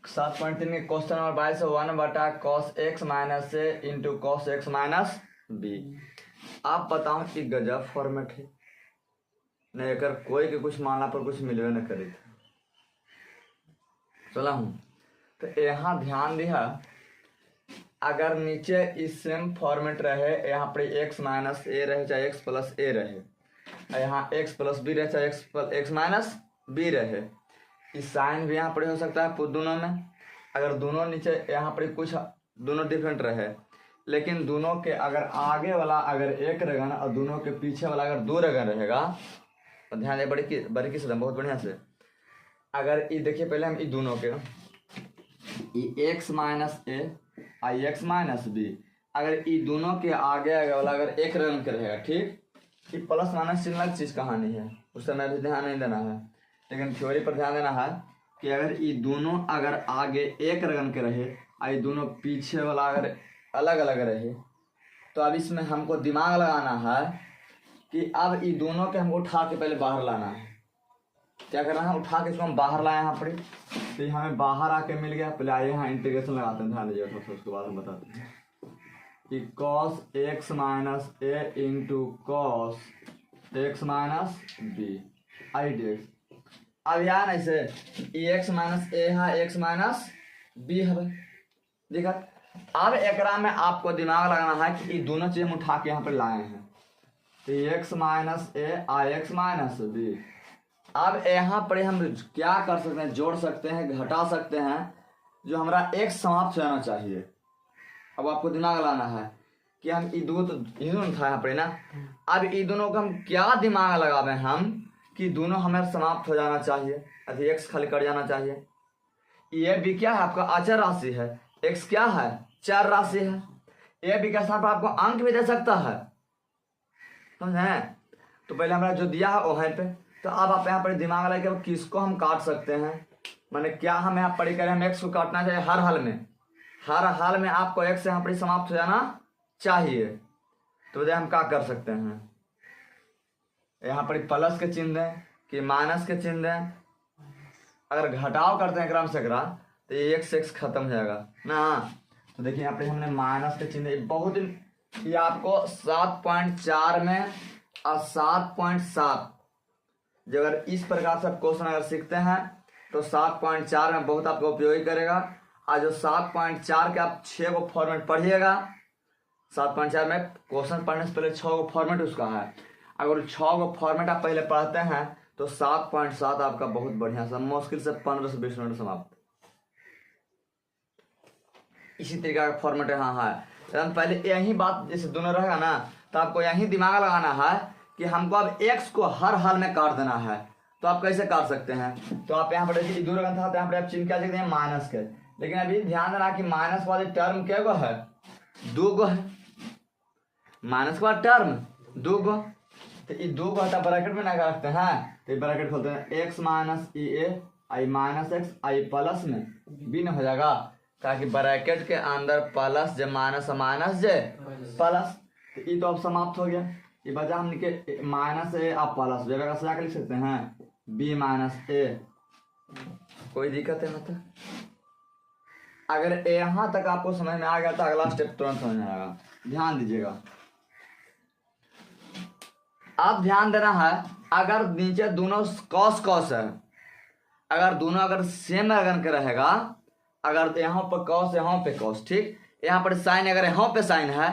7.3 के question number 22 1 बटा cos x minus ए into cos x minus b. आप बताओ कि गजब फॉर्मेट है नहीं, अगर कोई के कुछ मानला पर कुछ मिलवे न करे चला हूँ। तो यहाँ ध्यान दिया, अगर नीचे इस सेम फॉर्मेट रहे, यहाँ पर एक्स माइनस ए रहे चाहे एक्स प्लस ए रहे, यहाँ एक्स प्लस बी रहे चाहे एक्स माइनस बी रहे, इस साइन भी यहाँ पर हो सकता है दोनों में। अगर दोनों नीचे यहाँ पर कुछ दोनों डिफरेंट रहे, लेकिन दोनों के अगर आगे वाला अगर एक रहेगा और दोनों के पीछे वाला अगर दो रहेगा, तो ध्यान दे बड़ी से बहुत बढ़िया से। अगर ये देखिए पहले हम ये दोनों के एक्स माइनस ए आई एक्स माइनस बी, अगर ये दोनों के आगे वाला अगर एक रंग के रहेगा, ठीक, ये प्लस माइनस चिन्ह अलग चीज़ कहानी है, उस समय भी ध्यान नहीं देना है, लेकिन थ्योरी पर ध्यान देना है कि अगर ये दोनों अगर आगे एक रंग के रहे और ये दोनों पीछे वाला अगर अलग अलग रहे, तो अब इसमें हमको दिमाग लगाना है कि अब ये दोनों के हमको उठा के पहले बाहर लाना है। क्या करना है, उठा के इसको हम बाहर लाए यहाँ पर, तो ये हमें बाहर आके मिल गया। पहले आइए यहाँ इंटीग्रेशन लगाते हैं, ध्यान दीजिएगा, सबसे उसके बाद हम बताते हैं कि cos x minus A into cos x minus B I D X. अब यार ऐसे एक्स माइनस ए है एक्स माइनस बी है, देखा। अब एकरा में आपको दिमाग लगाना है कि ये दोनों चीज हम उठा के यहाँ पर लाए हैं, तो एक्स माइनस ए आई एक्स माइनस बी। अब यहाँ पर हम क्या कर सकते हैं, जोड़ सकते हैं, घटा सकते हैं, जो हमारा एक समाप्त हो जाना चाहिए। अब आपको दिमाग लाना है कि हम ये दो तो दोनों था यहाँ पर ना, अब ये दोनों का हम क्या दिमाग लगावे हम कि दोनों हमें समाप्त हो जाना चाहिए, अभी एक्स खाली कट जाना चाहिए। ये भी क्या है, आपका अचर राशि है, एक्स क्या है, चर राशि है। ये भी के साथ आपको अंक भी दे सकता है, समझे। तो पहले हमारा जो दिया है वहीं पे, तो अब आप यहाँ पर दिमाग लगा कि किसको हम काट सकते हैं, माने क्या हम यहाँ पढ़ी करें, हम एक्स को काटना चाहिए हर हाल में आपको एक्स यहाँ पर समाप्त हो जाना चाहिए। तो हम क्या कर सकते हैं, यहाँ पर प्लस के चिन्ह दें कि माइनस के चिन्ह दें। अगर घटाव करते हैं क्रम से तो ये एक्स खत्म हो जाएगा ना। तो देखिए यहाँ पे हमने माइनस के चिन्ह, बहुत ये आपको 7.4 में और 7.7 जो अगर इस प्रकार से क्वेश्चन अगर सीखते हैं तो 7.4 में बहुत आपको उपयोगी करेगा। और जो 7.4 के आप 6 को फॉर्मेट पढ़िएगा, 7.4 में क्वेश्चन पढ़ने से पहले 6 को फॉर्मेट उसका है। अगर 6 को फॉर्मेट आप पहले पढ़ते हैं तो 7.7 आपका बहुत बढ़िया सा मुश्किल से 15 से 20 मिनट समाप्त। इसी तरीके का फॉर्मेट यहाँ है। पहले यही बात जैसे दोनों रहेगा ना, तो आपको यही दिमाग लगाना है कि हमको अब एक्स को हर हाल में काट देना है। तो आप कैसे काट सकते हैं, तो आप यहाँ पर देखिए दो रंग था, तो यहाँ पर आप चिन्ह क्या लिखते हैं, माइनस के। लेकिन अभी ध्यान देना कि माइनस वाले टर्म क्या गो है, 2 गो है, माइनस का टर्म 2 गो। तो ये 2 को हटा ब्रैकेट में लगा रखते हैं, तो ये ब्रैकेट खोलते हैं, एक्स माइनस ई ए आई माइनस एक्स आई प्लस में बी न हो जाएगा, ताकि ब्रैकेट के अंदर प्लस जे माइनस माइनस जे प्लस। तो ये तो अब समाप्त हो गया। ये बचा हम लिखे माइनस ए आप प्लस बी, अगर सजा के लिख सकते हैं बी माइनस ए, कोई दिक्कत है मतलब। अगर यहाँ तक आपको समझ में आ गया तो अगला स्टेप तुरंत समझ में आएगा, ध्यान दीजिएगा। आप ध्यान देना है, अगर नीचे दोनों कॉस है, अगर दोनों अगर सेम रंग के रहेगा, अगर यहाँ पर कॉस यहाँ पे कॉस, ठीक, यहाँ पर साइन अगर यहाँ पे साइन है,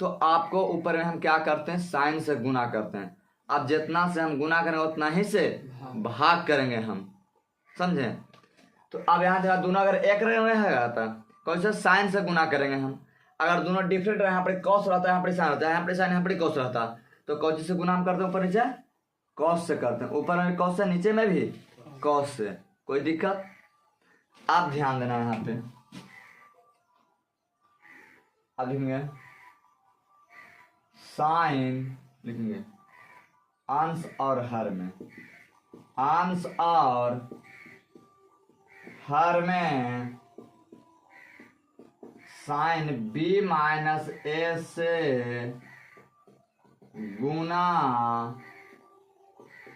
तो आपको ऊपर में हम क्या करते हैं, साइन से गुना करते हैं। अब जितना से हम गुना करेंगे उतना ही से भाग करेंगे हम, समझे। तो अब यहाँ देखा दोनों अगर एक रंग में रहेगा तो कैसे साइन से गुना करेंगे हम। अगर दोनों डिफरेंट रहे, यहाँ पर कॉस रहता है, यहाँ पर साइन रहता है, यहाँ पर साइन यहाँ पर कॉस रहता है, तो कौन से गुना हम करते हैं, ऊपर नीचे कॉस से करते हैं, ऊपर में कॉस से नीचे में भी कॉस से, कोई दिक्कत। आप ध्यान देना यहाँ पे, अब लिखेंगे साइन, लिखेंगे अंश और हर में, अंश और हर में साइन बी माइनस ए से गुना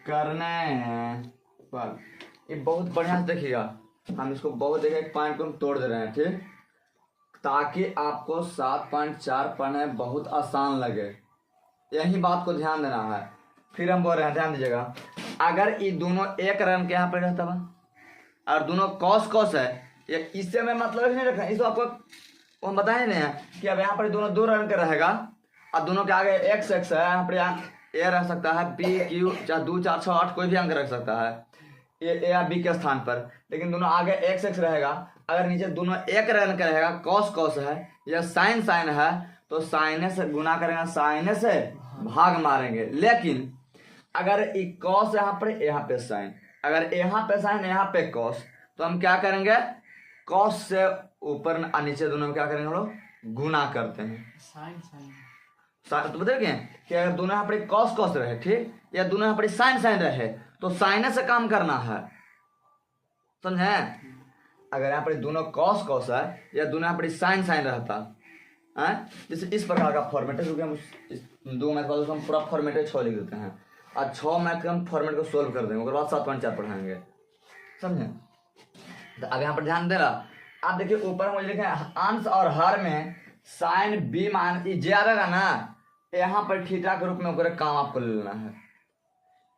करने पर, ये बहुत बढ़िया से देखिएगा, हम इसको बहुत जगह एक पॉइंट को हम तोड़ दे रहे हैं, ठीक, ताकि आपको 7.4 पढ़ने बहुत आसान लगे। यही बात को ध्यान देना है। फिर हम बोल रहे हैं, ध्यान दीजिएगा, अगर ये दोनों एक रन के यहाँ पर रहता बा और दोनों कॉस कॉस है, ये इससे मैं मतलब ही नहीं रखा, इसको आपको हम बताए नहीं है कि अब यहाँ पर दोनों 2 रन का रहेगा और दोनों के आगे एक्स एक्स है, यहाँ पर ए रह सकता है, बी क्यू, चाहे 2 4 6 8 कोई भी अंक रख सकता है ए या बी के स्थान पर, लेकिन दोनों आगे एक्स एक्स रहेगा। अगर नीचे दोनों एक रन का रहेगा, कॉस कॉस है या साइन साइन है, तो साइने से गुना करेंगे, साइने से भाग मारेंगे। लेकिन अगर कॉस यहाँ पे साइन, अगर यहाँ पे साइन यहाँ पे कॉस, तो हम क्या करेंगे, कॉस से ऊपर नीचे दोनों में क्या करेंगे हम लोग, गुना करते हैं। साइन साइन तो बताइए कि अगर दोनों यहाँ पर कॉस कॉस रहे, ठीक, या दोनों यहाँ पर साइन साइन रहे, तो साइने से काम करना है, समझे। अगर यहाँ पर दोनों कॉस कॉस है या दोनों यहाँ पर साइन साइन रहता है, जैसे इस प्रकार का फॉर्मेट है, क्योंकि हम 2 मैथ बाद हम पूरा फॉर्मेट 6 लिख देते हैं और 6 मैथ के हम फॉर्मेट को सोल्व कर देंगे, उसके बाद 7.4 पढ़ाएंगे, समझे। तो अब यहाँ पर ध्यान देना, आप देखिए ऊपर मुझे लिखे अंश और हर में साइन बी मान जे आएगा ना, यहाँ पर थीटा के रूप में पूरा काम आपको लेना है।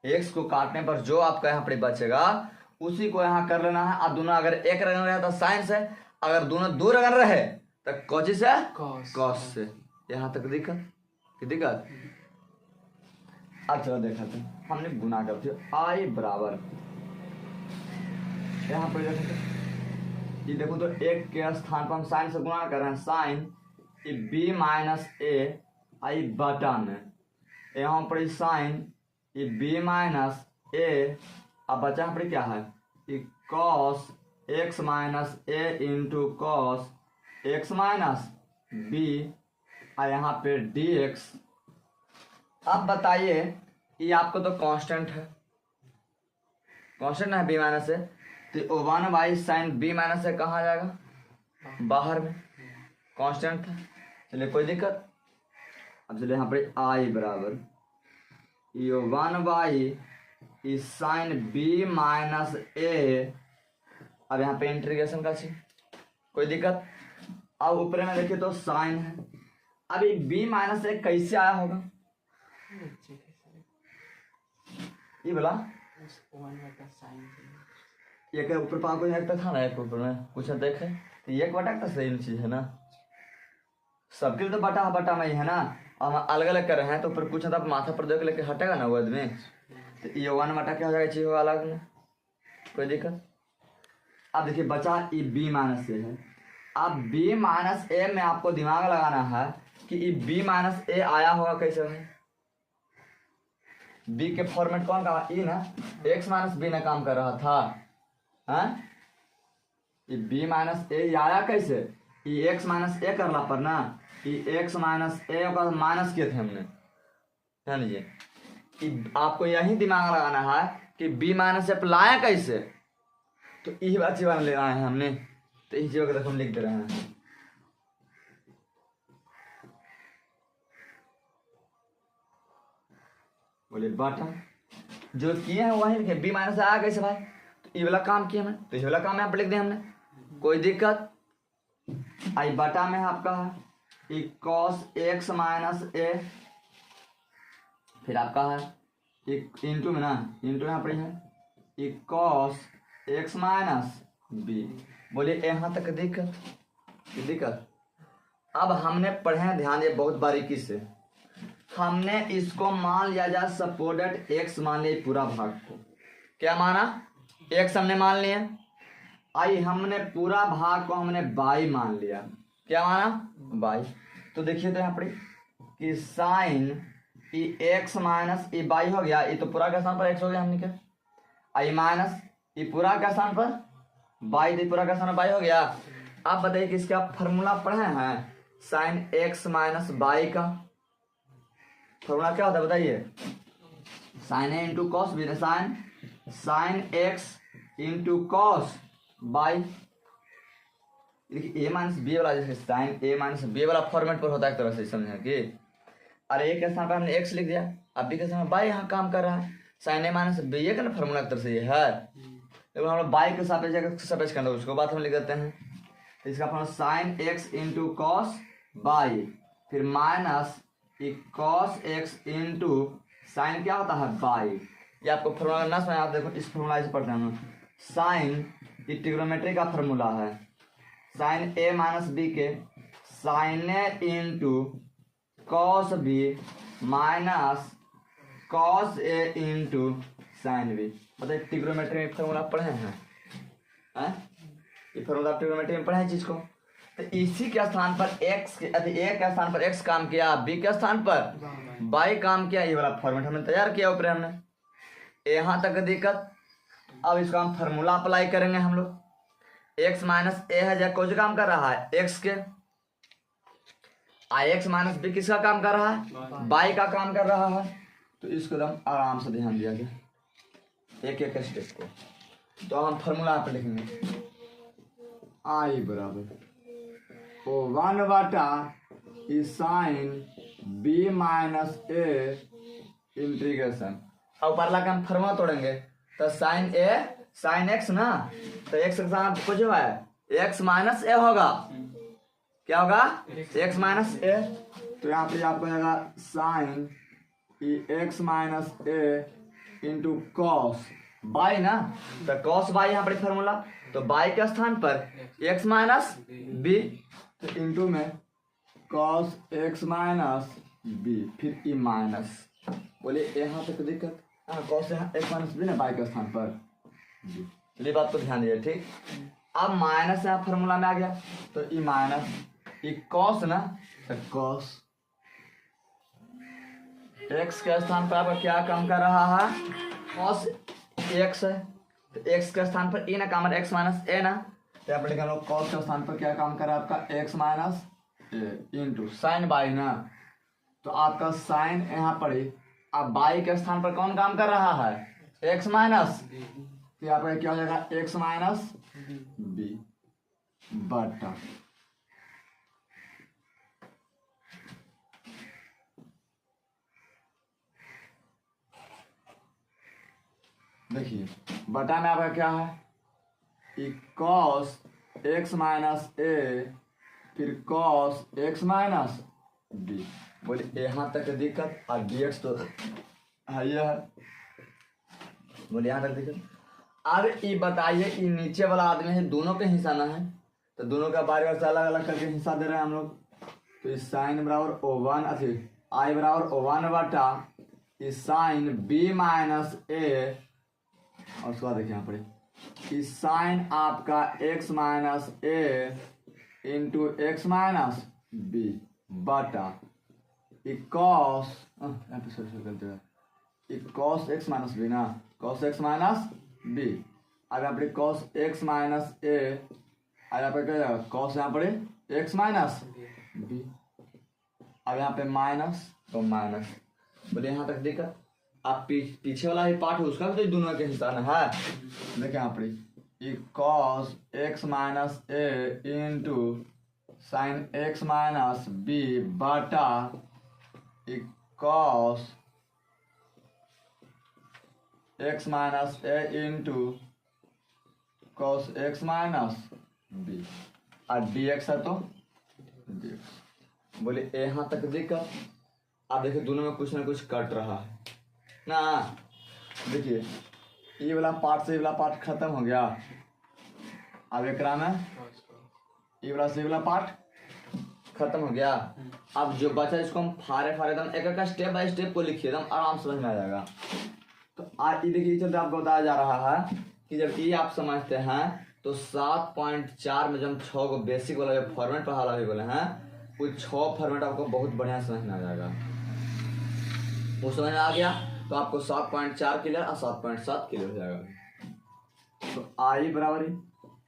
एक्स को काटने पर जो आपका यहाँ पर बचेगा उसी को यहाँ कर लेना है। अब दोनों अगर एक रंग रहे तो साइन से, अगर दोनों 2 रंग रहे तो कौची से, कॉस से। यहाँ तक दिक्कत। अब चलो देखा थे, हमने गुना करते आई बराबर, यहाँ पर ये देखो तो एक के स्थान पर हम साइन से गुना कर रहे हैं, साइन बी माइनस ए आई बटा में, यहाँ पर साइन बी माइनस ए, अब बचा यहाँ पर क्या है, कॉस एक्स माइनस ए into cos x minus b, और यहाँ पे डी एक्स। अब बताइए, ये आपको तो कांस्टेंट है, कांस्टेंट है बी माइनस ए, तो 1 साइन बी माइनस ए कहाँ आ जाएगा, बाहर में, कांस्टेंट था। चलिए कोई दिक्कत। अब चलिए यहाँ पर आई बराबर 1 साइन बी माइनस ए, अब यहाँ पे इंटीग्रेशन का चाहिए, कोई दिक्कत। अब ऊपर में देखिए तो साइन है, अब ये बी माइनस ए कैसे आया होगा, ये बोला ये के ऊपर पा कोई एक था ना, एक ऊपर में कुछ देखे तो एक बटा तो सही चीज है ना, सबके तो बटा बटा में ही है ना, हम अलग अलग कर रहे हैं तो ऊपर कुछ तो माथा पर देख लेके हटेगा ना वो आदमी, तो ये 1 बटा क्या हो जाएगा, चीज अलग में, कोई दिक्कत। अब देखिए बचा ये बी माइनस ए है, अब बी माइनस ए में आपको दिमाग लगाना है कि ये बी माइनस ए आया होगा कैसे है, बी के फॉर्मेट कौन का, ई ना, एक्स माइनस बी ने काम कर रहा था, हाँ, ये बी माइनस ए आया कैसे, ये एक्स माइनस ए करला पर ना, ये एक्स माइनस ए का माइनस किए थे हमने, ध्यान दीजिए। आपको यही दिमाग लगाना है कि बी माइनस ए लाया कैसे, तो यही बात जीवन ले रहे हैं हमने, तो इस जगह तक हम लिख दे रहे हैं। बोले बाटा जो किए हैं वही लिखे, बी माइनस आया कैसे भाई, तो ये वाला काम किया हमने, तो ये वाला काम यहाँ पर लिख दिया हमने, कोई दिक्कत। आई बटा में आपका है कॉस एक्स माइनस ए, फिर आपका है एक इंटू में ना, इंटू यहाँ पर है कॉस एक्स माइनस बी। बोलिए यहाँ तक दिक्कत। अब हमने पढ़े हैं, ध्यान दिए बहुत बारीकी से, हमने इसको मान लिया जा सपोर्टेड एक्स मान लिया पूरा भाग को, क्या माना, एक्स हमने मान लिया, आई हमने पूरा भाग को हमने बाई मान लिया, क्या माना, बाई। तो देखिए तो यहाँ पर कि sine x minus E by हो गया, ये तो पूरा के स्थान पर एक्स हो गया हमने क्या, आई माइनस ये पूरा के स्थान पर बाई, तो पूरा के स्थान पर बाई हो गया। आप बताइए कि इसका फॉर्मूला पढ़े हैं, साइन एक्स माइनस बाई का फॉर्मूला क्या होता है बताइए, साइन ए into cos B, sine x into cos Y, देखिए ए माइनस बी वाला, जैसे साइन ए माइनस बी वाला फॉर्मेट पर होता है एक तरह से, समझे कि अरे ए के स्थान पर हमने एक्स लिख दिया, अब बी के स्थान पर बाई यहाँ काम कर रहा है, साइन ए माइनस बी का ना फॉर्मूला एक तरह से ये है, देखो हम लोग बाई के सापेक्ष करना उसको बात हम लिख देते हैं। तो इसका formula sine x into cos y फिर minus cos x into sine क्या होता है बाई। ये आपको फॉर्मूला ना समझ आप देखो इस फॉर्मूला से पढ़ते हैं। साइन ये ट्रिग्नोमेट्री का फॉर्मूला है, साइन ए माइनस बी के sine A into cos b minus cos a into sine b. बताइए ट्रिग्नोमेट्री में फॉर्मूला पढ़े हैं? ये फॉर्मूला ट्रिग्नोमेट्री में पढ़े हैं चीज को। तो इसी के स्थान पर एक्स के ए के स्थान पर एक्स काम किया, बी के स्थान पर बाई काम किया। ये वाला फॉर्मेट हमने तैयार किया ऊपर हमने। यहाँ तक दिक्कत। अब इसका हम फॉर्मूला अप्लाई करेंगे हम लोग। एक्स माइनस ए है जब कौन काम कर रहा है एक्स के, आई एक्स माइनस बी किसका काम कर रहा है बाई का काम कर रहा है। तो इसको एकदम आराम से ध्यान दिया गया एक एक स्टेप को। तो हम फॉर्मूला पे लिखेंगे आई बराबर ओ 1/, sign B minus a integration. अब परला का हम फॉर्मूला तोड़ेंगे तो साइन ए साइन एक्स ना, तो एक्स के साथ कुछ हुआ है एक्स माइनस ए होगा। क्या होगा एक्स माइनस ए। तो यहाँ पे आपको जाएगा sine x minus A into cos by ना, तो कॉस बाई यहाँ पर फॉर्मूला। तो बाई के स्थान पर एक्स माइनस बी, तो इंटू में कॉस एक्स माइनस बी फिर ई माइनस। बोले यहाँ तक दिक्कत। हाँ कॉस यहाँ एक्स माइनस बी ना बाई के स्थान पर बी। चलिए बात को ध्यान दिए ठीक। अब माइनस यहाँ फॉर्मूला में आ गया तो ई माइनस ई कॉस ना, तो कॉस एक्स के स्थान पर आपका क्या काम कर रहा है कॉस एक्स है, तो एक्स के स्थान पर ई ना काम है एक्स माइनस ए ना, तो आप लिखा लो कॉस के स्थान पर क्या काम कर रहा है आपका x minus A into sign by ना, तो आपका साइन यहाँ पर ही अब बाई के स्थान पर कौन काम कर रहा है एक्स माइनस, तो यहाँ पर क्या हो जाएगा एक्स माइनस बी बटा देखिए बटा में आपका क्या है कॉस एक्स माइनस ए फिर कॉस एक्स माइनस बी। बोले यहाँ तक दिक्कत और डी एक्स तो है ये है। बोले यहाँ तक दिक्कत। अब ये बताइए ये नीचे वाला आदमी है दोनों के हिस्सा ना है, तो दोनों का बारी बार से अलग अलग करके हिस्सा दे रहे हैं हम लोग। तो इस साइन बराबर O1 आई बराबर O1 बटा इस साइन बी माइनस ए, और उसके बाद देखिए यहाँ पर इस साइन आपका x माइनस ए इंटू एक्स माइनस बी बटा cos cos x minus B ना, कॉस एक्स माइनस बी। अब यहाँ पर कॉस एक्स माइनस ए, अब यहाँ पर क्या जाएगा कॉस यहाँ पर एक्स माइनस बी। अब यहाँ पे माइनस तो माइनस। बोले यहाँ तक दिक्कत। आप पीछे वाला ही पार्ट है उसका भी तो दोनों के हिस्सा है। देखिए यहाँ पर कॉस एक्स माइनस ए into sine x minus B बटा कॉस एक्स माइनस ए into cos x minus b और डी एक्स है तो डी एक्स। बोले यहाँ तक दिक्कत। आप देखिए दोनों में कुछ ना कुछ कट रहा है ना। देखिए ये वाला पार्ट से ये वाला पार्ट खत्म हो गया। अब एक में ये वाला से ये वाला पार्ट खत्म हो गया। अब जो बचा इसको हम फारे एकदम एक एक स्टेप बाय स्टेप को लिखिए एकदम आराम समझ में आ जाएगा। तो आज ये देखिए चलते आपको बताया जा रहा है कि जब ये आप समझते हैं तो 7.4 में जब 6 को बेसिक वाला जो फॉर्मेट पढ़ा भी बोले हैं वो 6 फॉर्मेट आपको बहुत बढ़िया समझ में आ जाएगा। वो समझ में आ गया तो आपको 7.4 क्लियर और 7.7 क्लियर हो जाएगा। तो आई बराबर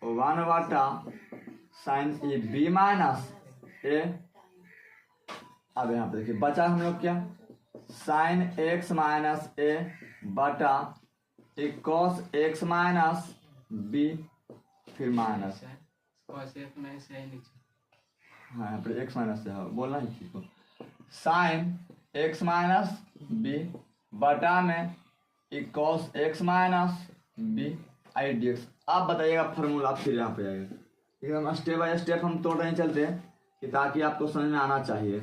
1 बटा साइन ए बी माइनस ए। अब यहाँ पे देखिए बचा हम लोग क्या साइन एक्स माइनस ए बटा कॉस एक्स माइनस बी फिर माइनस हाँ यहाँ पर एक्स माइनस से बोलना ही ठीक हो साइन एक्स माइनस बी बटा में cos x minus B. I D X. आप बताइएगा फार्मूला फिर यहाँ पे आएगा। ठीक है, हम स्टेप बाय स्टेप हम तोड़ रहे चलते हैं कि ताकि आपको समझ में आना चाहिए।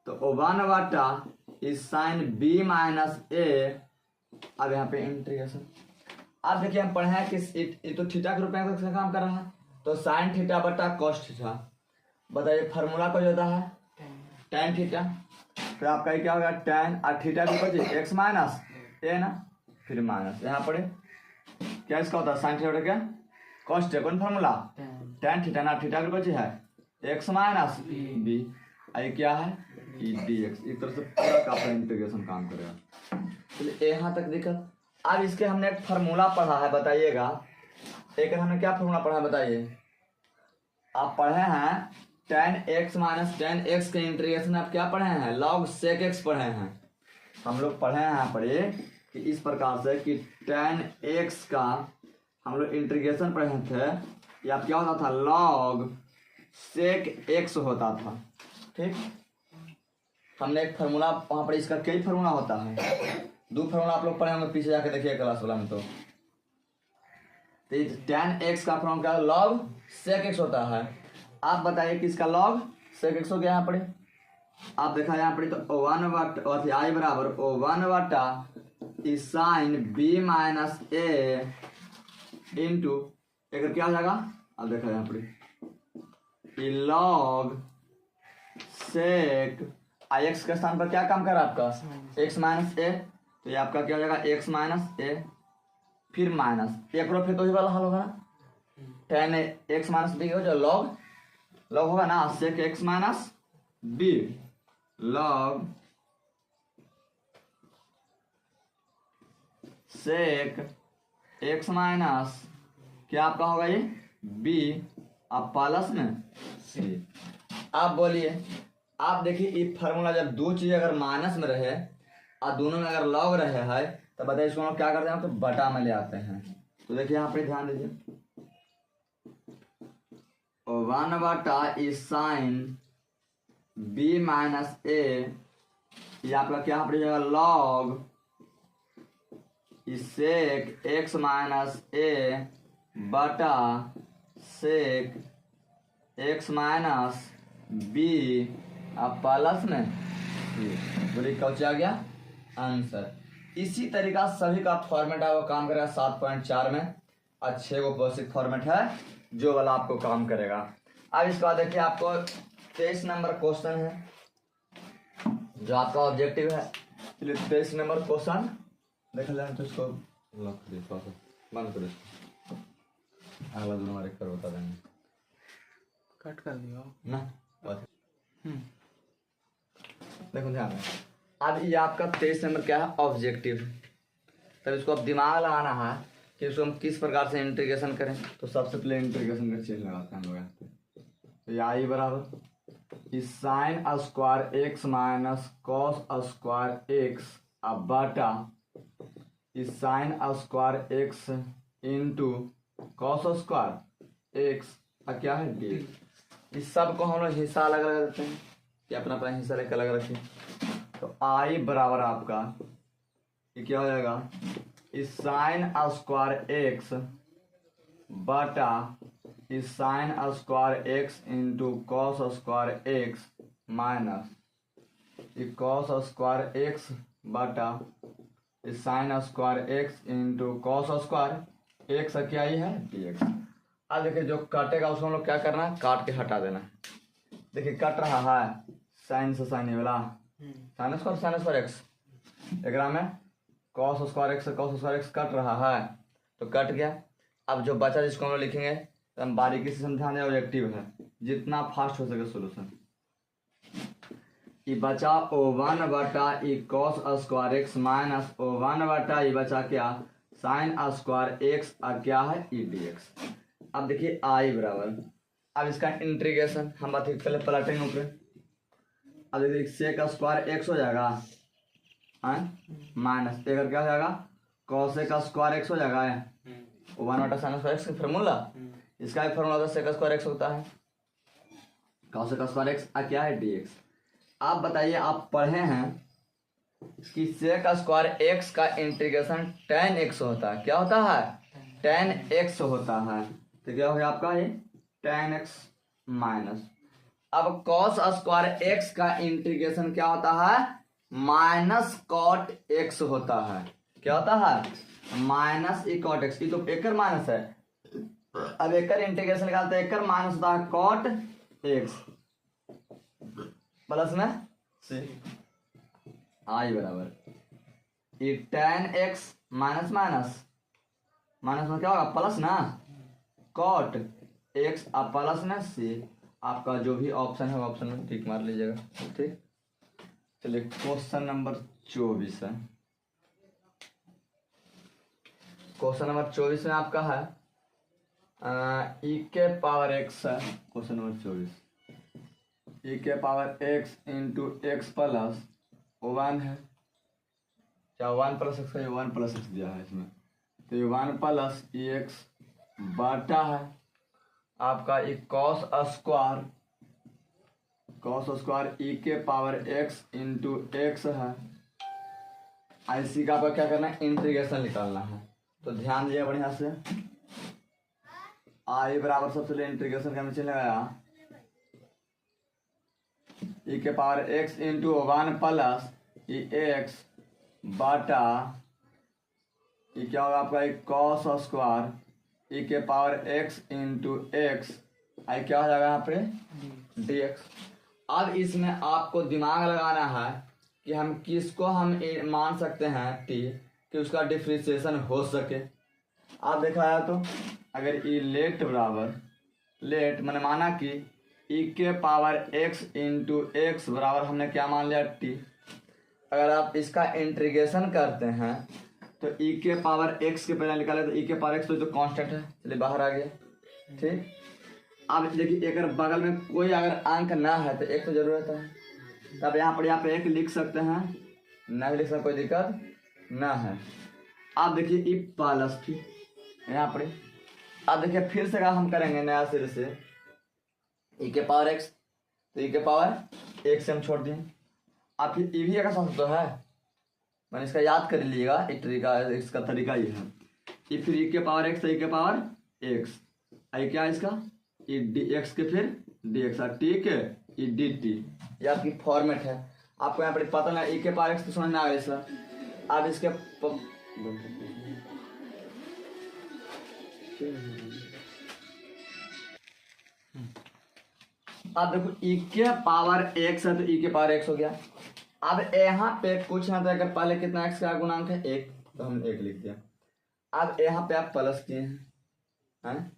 तो 1 इज साइन बी माइनस ए। अब यहाँ पे इंटीग्रेशन आप देखिए हम पढ़े हैं कि ये तो थीटा के रूप में काम कर रहा है, तो साइन थीटा बटा कॉस थीटा। बताइए फार्मूला क्या होता है, tan थीटा। फिर आपका क्या होगा tan और थीटा की कुछ एक्स माइनस ए ना, फिर माइनस यहाँ पर क्या इसका होता है साइन थीटा क्या कॉस थीटा। कौन फार्मूला tan थीटा ना, थीटा की कुछ है एक्स माइनस बी, आई क्या है ई डी एक्स। एक तरह से पूरा का आपका इंटीग्रेशन काम करेगा। चलिए यहाँ तक दिक्कत। अब इसके हमने एक फार्मूला पढ़ा है, बताइएगा एक हमने क्या फार्मूला पढ़ा है बताइए। आप पढ़े हैं tan x minus tan x के इंटीग्रेशन आप क्या पढ़े हैं log sec x पढ़े हैं। हम लोग पढ़े हैं यहाँ पर ये कि इस प्रकार से कि tan x का हम लोग इंटीग्रेशन पढ़े थे, या क्या होता था log sec x होता था। ठीक, हमने एक फार्मूला वहाँ पर, इसका कई फार्मूला होता है, 2 फार्मूला आप लोग पढ़े होंगे पीछे जाके देखिए क्लास वाला में। तो tan x का फार्मूला क्या log sec x होता है। आप बताइए किसका log sec x हो गया यहाँ पर, आप देखा यहाँ पर तो 1 आई बराबर 1 is sine B minus A into एक क्या हो जाएगा। अब देखा यहाँ पर log sec x के स्थान पर क्या काम कर रहा है आपका x माइनस ए, तो ये आपका क्या हो जाएगा x माइनस ए फिर माइनस एक फिर तो वाला हल होगा ना, tan x माइनस बी हो जो log होगा ना sec x minus B log sec x minus क्या आपका होगा ये b अब प्लस में c। आप बोलिए, आप देखिए ये फार्मूला जब दो चीज अगर माइनस में रहे और दोनों में अगर लॉग रहे है तो बताइए इसको हम क्या करते हैं तो बटा में ले आते हैं। तो देखिए यहाँ पे ध्यान दीजिए 1 इज साइन बी माइनस ए, ये आपका क्या यहाँ पर जाएगा लॉग सेक एक्स माइनस ए बटा सेक एक्स माइनस बी अब प्लस में बोलिए कौच आ गया आंसर। इसी तरीका सभी का फॉर्मेट है वो काम करेगा 7.4 में, अच्छे वो बेसिक फॉर्मेट है जो वाला आपको काम करेगा। अब इसके बाद देखिए आपको 23 नंबर क्वेश्चन है जो आपका ऑब्जेक्टिव है। चलिए 23 नंबर क्वेश्चन देख लें, तो इसको बंद करो, अगला 2 नंबर एक कर बता देंगे, कट कर दियो ना। देखो ध्यान में अब ये आपका 23 नंबर क्या है ऑब्जेक्टिव। तब इसको अब दिमाग लगाना है कि इसको हम किस प्रकार से इंटीग्रेशन करें। तो सबसे पहले इंटीग्रेशन का चेंज लगाते हैं हम लोग यहाँ पे। तो ये आई बराबर इस sine square x minus cos square x अब बटा इस sine square x into cos square x क्या है डी। इस सब को हम लोग हिस्सा अलग अलग देते हैं कि अपना अपना हिस्सा लेकर अलग रखिए। तो आई बराबर आपका ये क्या हो जाएगा इस साइन स्क्वायर एक्स बटा इस sine square x into cos square x minus cos square x बटा इस sine square x into cos square x क्या ही है डी एक्स। अब देखिए जो काटेगा उसको हम लोग क्या करना है काट के हटा देना है। देखिए कट रहा है साइन से साइन वाला साइन स्क्वायर एक्स, एक में cos square x cos square x cut रहा है तो कट गया। अब जो बचा जिसको हम लोग लिखेंगे तो हम बारीकी से समझा दें ऑब्जेक्टिव है जितना फास्ट हो सके सोल्यूशन। ये बचा O1 बटा E cos square x minus O1 बटा ये बचा क्या साइन स्क्वायर एक्स और क्या है ई डी एक्स। अब देखिए आई बराबर अब इसका इंटीग्रेशन हम बात पहले पलटेंगे ऊपर। अब देखिए सेक स्क्वायर एक्स हो जाएगा माइनस एक क्या हो जाएगा कॉसेक स्क्वायर एक्स हो जाएगा 1 बटा साइन स्क्वायर एक्स का फार्मूला। इसका भी फार्मूला होता है सेक स्क्वायर एक्स होता है कॉसेक स्क्वायर एक्स क्या है डी एक्स। आप बताइए आप पढ़े हैं कि सेक स्क्वायर एक्स का इंटीग्रेशन tan x होता है क्या होता है टेन एक्स होता है, तो क्या हो गया आपका ये टेन एक्स माइनस। अब कॉस स्क्वायर एक्स का इंटीग्रेशन क्या होता है, माइनस कॉट एक्स होता है। क्या होता है, माइनस ई कॉट एक्स। ये तो एकर माइनस है, अब एकर इंटीग्रेशन निकालते हैं, एकर माइनस होता है कॉट एक्स प्लस में सी आई बराबर ये ten x minus minus minus में क्या होगा प्लस ना, कॉट एक्स अब प्लस में सी। आपका जो भी ऑप्शन है ऑप्शन में टिक मार लीजिएगा। ठीक, चलिए क्वेश्चन नंबर 24 है। क्वेश्चन नंबर 24 में आपका है ई के पावर एक्स है। क्वेश्चन नंबर 24 ई के power x into x plus 1 है, क्या 1 प्लस एक्स है, 1 प्लस एक्स दिया है इसमें, तो ये 1 प्लस ई एक्स बाटा है आपका ये कॉस स्क्वायर ई के पावर एक्स इंटू एक्स है। इसी का आपका क्या करना है, इंटीग्रेशन निकालना है। तो ध्यान दिया बढ़िया से, आई बराबर सबसे पहले इंटीग्रेशन का नीचे लगाया ई के पावर एक्स इंटू 1 प्लस ई एक्स बाटा ये क्या होगा आपका एक कॉस स्क्वायर ई के पावर एक्स इंटू एक्स, आई क्या हो जाएगा यहाँ पे डी एक्स। अब इसमें आपको दिमाग लगाना है कि हम किसको हम मान सकते हैं टी कि उसका डिफ्रेंशिएशन हो सके। आप देखा है तो अगर ई लेट बराबर लेट मैंने माना कि ई के पावर एक्स इंटू एक्स बराबर हमने क्या मान लिया टी। अगर आप इसका इंटीग्रेशन करते हैं तो ई के पावर एक्स के पहले निकाले तो ई के पावर एक्स तो कांस्टेंट है, चलिए बाहर आ गया। ठीक, अब देखिए अगर बगल में कोई अगर अंक ना है तो एक तो जरूरत है, तब यहाँ पे एक लिख सकते हैं, ना लिख सकते कोई दिक्कत ना है। आप देखिए ई प्लस थी यहाँ पर, अब देखिए फिर से हम करेंगे नया सिरे से ई के पावर एक्स, तो ई के पावर एक्स हम छोड़ दिए। अब फिर ई भी एक साथ तो है, मैंने इसका याद कर लीजिएगा, एक तरीका इसका तरीका ये है ई फिर ई के पावर एक्स ई के पावर एक्स, आई क्या है इसका ई डी एक्स के फिर डी एक्स, ठीक है ई डी टी, ये आपकी फॉर्मेट है। आपको यहाँ पर पता ना ई के पावर एक्स तो समझ में आ गया सर। अब इसके अब देखो ई के पावर एक्स है तो ई के पावर एक्स हो गया। अब यहाँ पे कुछ ना, तो अगर पहले कितना एक्स का गुणांक है एक, तो हम एक लिख दिया। अब यहाँ पे आप प्लस किए हैं,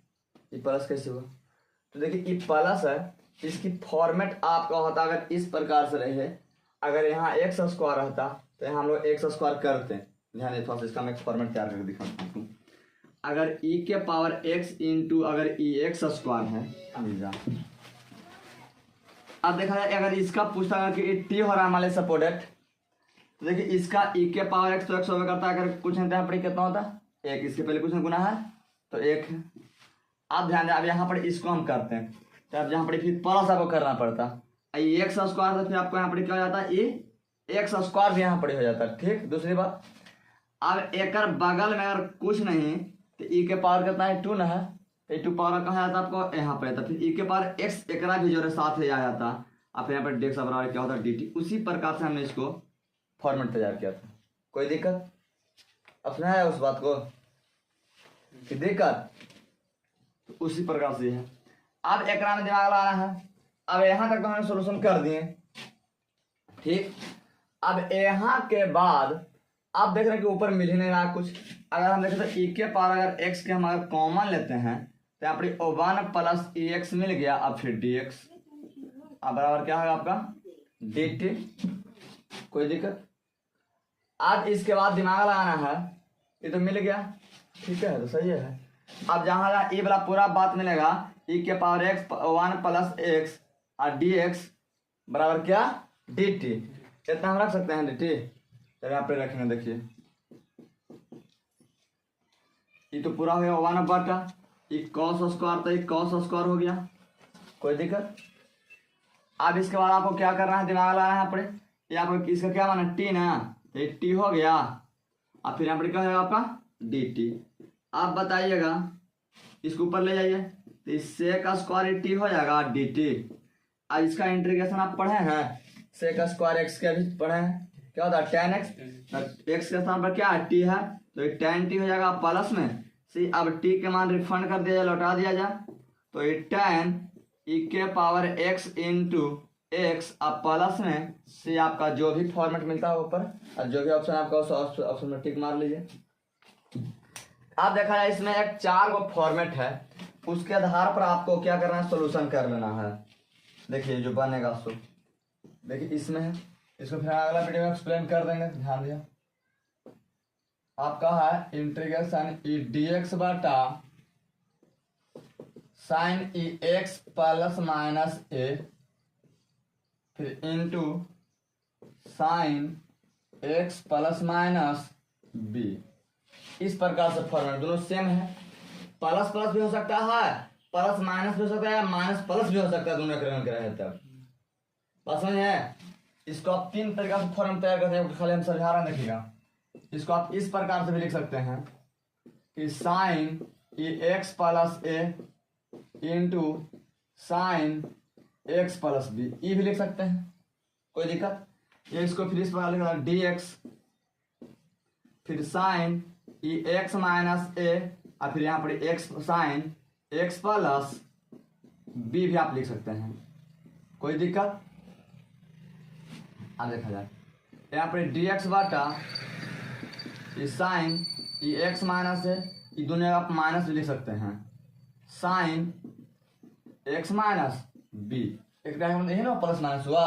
ये प्लस कैसे हुआ, तो देखिए ये प्लस है, इसकी फॉर्मेट आपका होता अगर इस प्रकार से रहे, अगर यहाँ एक्स स्क्वायर रहता तो यहाँ हम लोग एक्स स्क्वायर करते हैं। ध्यान दे थोड़ा सा, इसका मैं फॉर्मेट तैयार करके दिखाता हूँ। अगर ई के पावर एक्स इंटू अगर ई एक्स स्क्वायर है, अब देखा जाए अगर इसका पूछता है कि टी हो रहा है हमारे सपोर्टेड, तो देखिए इसका ई के पावर एक्स तो एक्स होगा करता है, अगर कुछ नहीं यहाँ पर कितना होता है एक, इसके पहले कुछ गुना है तो एक है। आप ध्यान दें अब यहाँ पर इसको हम करते हैं तो अब यहाँ पर फिर प्लस आपको करना पड़ता है, ये एक्स स्क्वायर तो फिर आपको यहाँ पर क्या हो जाता है ये एक्स स्क्वायर भी यहाँ पर हो जाता है। ठीक, दूसरी बात अब एक बगल में अगर कुछ नहीं तो ई के पावर कितना है 2 ना है, तो 2 पावर कहाँ आता है आपको यहाँ पर आता, फिर ई के पावर एक्स एकरा भी जो है साथ में आ जाता। अब यहाँ पर डेक्स बराबर क्या होता है डी टी। उसी प्रकार से हमने इसको फॉर्मेट तैयार किया था। कोई दिक्कत अपना है उस बात को कि दिक्कत, तो उसी प्रकार से है। अब एक में दिमाग लगाना है। अब यहाँ तक तो हमने सोल्यूशन कर दिए। ठीक, अब यहाँ के बाद आप देख रहे हैं कि ऊपर मिल ही नहीं रहा कुछ। अगर हम देखें तो ई के पावर अगर एक्स के हम अगर कॉमन लेते हैं तो यहाँ पर 1 प्लस ई एक्स मिल गया, अब फिर डी एक्स, अब बराबर क्या होगा आपका डी टी। कोई दिक्कत, आज इसके बाद दिमाग लगाना है, ये तो मिल गया, ठीक है तो सही है। अब जहाँ ये वाला पूरा बात मिलेगा ई के पावर एक्स 1 प्लस एक्स और डी एक्स बराबर क्या डी टी, इतना हम रख सकते हैं डी टी। चलिए यहाँ पे रखेंगे, देखिए ये तो पूरा हो गया 1 बटा ये कॉस स्क्वायर, तो ये कॉस स्क्वायर हो गया। कोई दिक्कत, अब इसके बाद आपको क्या करना है, दिमाग लगाना है यहाँ पर। ये आपको इसका क्या माना टी ना, ये टी हो गया, और फिर यहाँ पर क्या होगा आपका डी टी। आप बताइएगा, इसको ऊपर ले जाइए तो इससे का स्क्वायर टी हो जाएगा डी टी। आज इसका इंटीग्रेशन आप पढ़े हैं, से का स्क्वायर एक्स के भी पढ़े हैं, क्या होता है टेन एक्स, एक्स के स्थान पर क्या है टी है, तो ये टेन टी हो जाएगा प्लस में सी। अब टी के मान रिफंड कर दिया जाए, लौटा दिया जाए, तो ये टेन ई के पावर एक्स इंटू एक्स अब प्लस में सी। आपका जो भी फॉर्मेट मिलता है ऊपर और जो भी ऑप्शन आपका उस ऑप्शन में टिक मार लीजिए। आप देखा जाए इसमें एक 4 गो फॉर्मेट है, उसके आधार पर आपको क्या करना है, सोल्यूशन कर लेना है। देखिए जो बनेगा सो देखिए इसमें है, इसको फिर अगला वीडियो में एक्सप्लेन कर देंगे, ध्यान दिया। आपका है इंटीग्रेशन ई डी एक्स बटा sine E x plus minus A फिर into sine x plus minus B. इस प्रकार से फॉर्मेट दोनों सेम है, प्लस प्लस भी हो सकता है, प्लस माइनस भी हो सकता है, माइनस प्लस भी हो सकता है, दोनों एक रंग के रहे तब बात समझ है। इसको आप 3 तरीका से फॉर्म तैयार करते हैं, खाली हम समझा रहे हैं, देखिएगा। इसको आप इस प्रकार से भी लिख सकते हैं कि sine E x plus a into sine x plus b, e भी लिख सकते हैं, कोई दिक्कत। ये इसको फिर इस प्रकार लिखा डी एक्स फिर sine E X minus A और फिर यहाँ पर X sine x plus B भी आप लिख सकते हैं, कोई दिक्कत। अब देखा जाए यहाँ पर डी एक्स बटा साइन ई एक्स माइनस है, ये दोनों आप माइनस भी लिख सकते हैं, साइन एक्स माइनस बी, एक यही ना प्लस माइनस हुआ।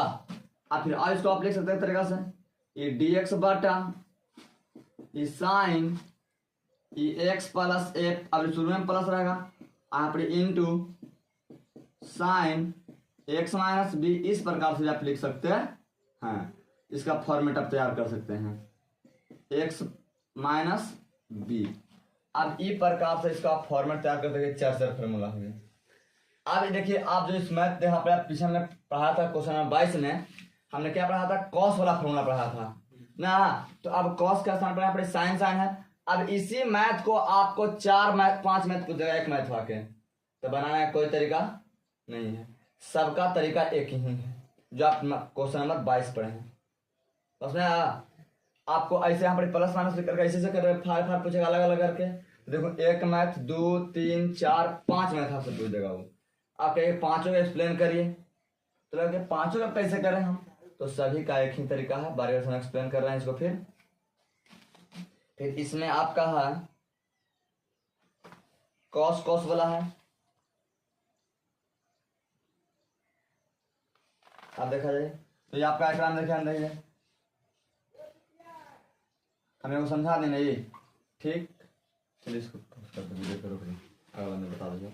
अब फिर इसको आप लिख सकते हैं तरीका से, ये डी एक्स बटा ये sine E x plus A, अब शुरू में प्लस रहेगा, यहाँ पर into sine x minus B. इस प्रकार से आप लिख सकते हैं, हाँ इसका फॉर्मेट आप तैयार कर सकते हैं, एक्स माइनस बी। अब ई प्रकार से इसका फॉर्मेट तैयार कर सकते, 4 फॉर्मूला हो गया। अब देखिए आप जो इस मैथ यहाँ पे पीछे हमने पढ़ा था क्वेश्चन नंबर 22 में, हमने क्या पढ़ा था, कॉस वाला फॉर्मूला पढ़ा था ना। तो अब कॉस का स्थान पर यहाँ पर साइन साइन है। अब इसी मैथ को आपको 4 मैथ 5 मैथ को जगह एक मैथ वाके तो बनाना का कोई तरीका नहीं है, सबका तरीका एक ही है जो आप क्वेश्चन नंबर 22 पढ़े हैं। उसमें आपको ऐसे यहाँ पर प्लस माइनस लिख करके ऐसे से कर फार फार पूछेगा अलग अलग करके। देखो एक मैथ 2 3 4 5 मैथ आपसे पूछ देगा वो, आप कहेंगे पांचों का एक्सप्लेन करिए, तो लगे पांचों का कैसे करें हम, तो सभी का एक ही तरीका है, बारी बारी एक्सप्लेन कर रहे हैं इसको। फिर इसमें आपका है कॉस कॉस वाला है, आप देखा जाए तो ये आपका आइकन देखिए, हमें वो समझा देना ये, ठीक। चलिए इसको वीडियो करो, अगला बता दीजिए।